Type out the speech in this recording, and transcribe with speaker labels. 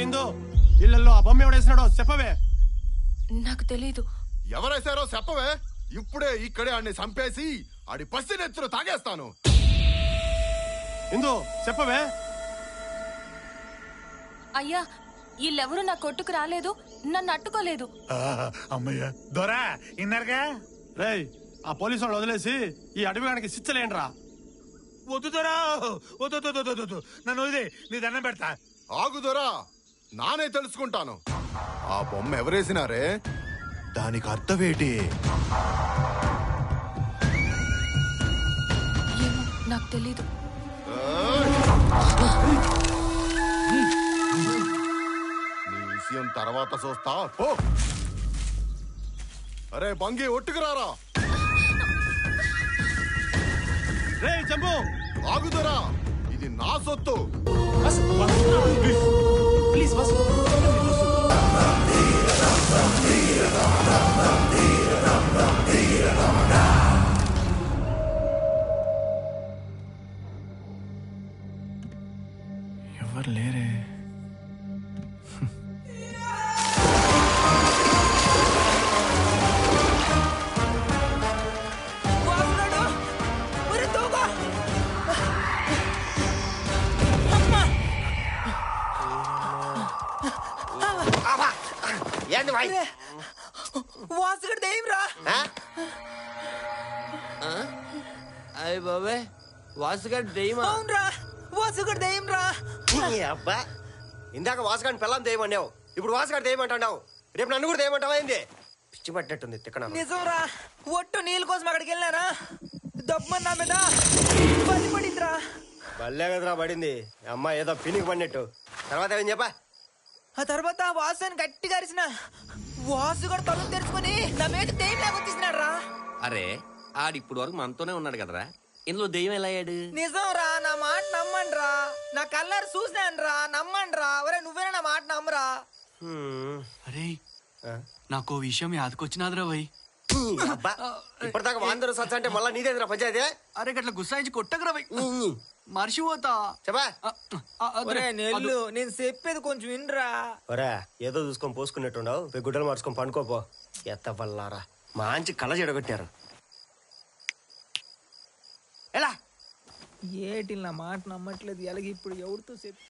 Speaker 1: ఇందో ఇళ్లలో ఆ బొమ్మ ఎవడేసినాడో చెప్పవే.
Speaker 2: నాకు తెలీదు.
Speaker 3: ఎవరేసారో చెప్పవే. ఇప్పుడే ఇక్కడే ఆడిని చంపేసి ఆడి పసి నెత్తులు తాగేస్తాను.
Speaker 1: ఇందో చెప్పవే.
Speaker 2: అయ్యా, వీళ్ళెవరూ నా కొట్టుకు రాలేదు, నన్ను అట్టుకోలేదు.
Speaker 4: అమ్మయ్య దొరా ఇన్నారుగా.
Speaker 1: రేయ్, ఆ పోలీసు వాళ్ళు వదిలేసి ఈ అడవిగానికి శిచ్చలేండ్రా.
Speaker 4: వద్దు దొరా, వద్దు నన్ను వదిలే, నీ దండం పెడతా.
Speaker 3: ఆగుదోరా, నానే తెలుసుకుంటాను. ఆ బొమ్మ ఎవరేసినారే, దానికి అర్థమేటి?
Speaker 2: ఏమో నాకు తెలీదు.
Speaker 3: నీ విషయం తర్వాత చూస్తా. ఓ అరే బంగి, ఒట్టుకురారా.
Speaker 1: రేయ్ చంపు,
Speaker 3: ఆగుదోరా, ఇది నా సొత్తు.
Speaker 1: Please bus.
Speaker 5: ఎవరు లేరే.
Speaker 6: ఏంది భాయ్?
Speaker 7: వాసుగడు దెయ్యంరా.
Speaker 6: అయ్య బాబే, వాసుగాడు దెయ్యమా?
Speaker 7: అవునరా, వాసుగడు దెయ్యంరా.
Speaker 6: అబ్బా, ఇందాక వాసుగాడిని పిల్లని దెయ్యమన్నావు, ఇప్పుడు వాసుగాడు దెయ్యమంటావు. రేపు నన్ను కూడా దెయ్యమంటావా ఏంది? పిచ్చి పట్టినట్టుంది తిక్కన.
Speaker 7: నిజంరా, ఒట్టు నీళ్ళ కోసం అక్కడికి వెళ్ళారా, దప్పమని నా మీద బలి పడిందిరా.
Speaker 6: భలే కదరా పడింది. అమ్మ ఏదో పినికి పడినట్టు. తర్వాత ఏం చెప్పా?
Speaker 7: ఆ తర్వాత వాసుని గట్టిగా అరిసిన వాసుగడు తలుపు తెరుచుకొని నా మీద దెయ్యం లేకొచ్చేసినాడు రా.
Speaker 8: అరే, ఆడిప్పుడు వరకు మనతోనే ఉన్నాడు కదరా, ఇందులో దెయ్యం ఎలా అయ్యాడు?
Speaker 7: నిజంరా, నా మాట నమ్మండ్రా, నా కళ్ళారు చూసినాన్రా, నమ్మండ్రా. ఒరే నువ్వేనా నా మాట నమ్మరా?
Speaker 5: అరే, నాకు విషయం యాదకొచ్చినాదిరా భయ్.
Speaker 6: అబ్బా, ఇప్పటిదాకా వాందరూ సచ్చ అంటే మళ్ళా నీదేదిరా పంచాయతీ?
Speaker 5: అరే గట్ల గుస్సాయించి కొట్టకరా భయ్, మర్చిపోతా.
Speaker 6: చెప్పా.
Speaker 7: ఒరే నెల్లు, నేను చెప్పేది కొంచెం వినరా.
Speaker 6: ఒరే ఏదో చూసుకొని పోసుకున్నట్టుండవు, గుడ్డలు మార్చుకొని పండుకోపో. ఎత్త వల్లారా, మంచి కళ చెడగొట్టారు. ఎలా
Speaker 7: ఏటి నా మాట నమ్మట్లేదు, ఎలాగ ఇప్పుడు ఎవరితో చెప్పి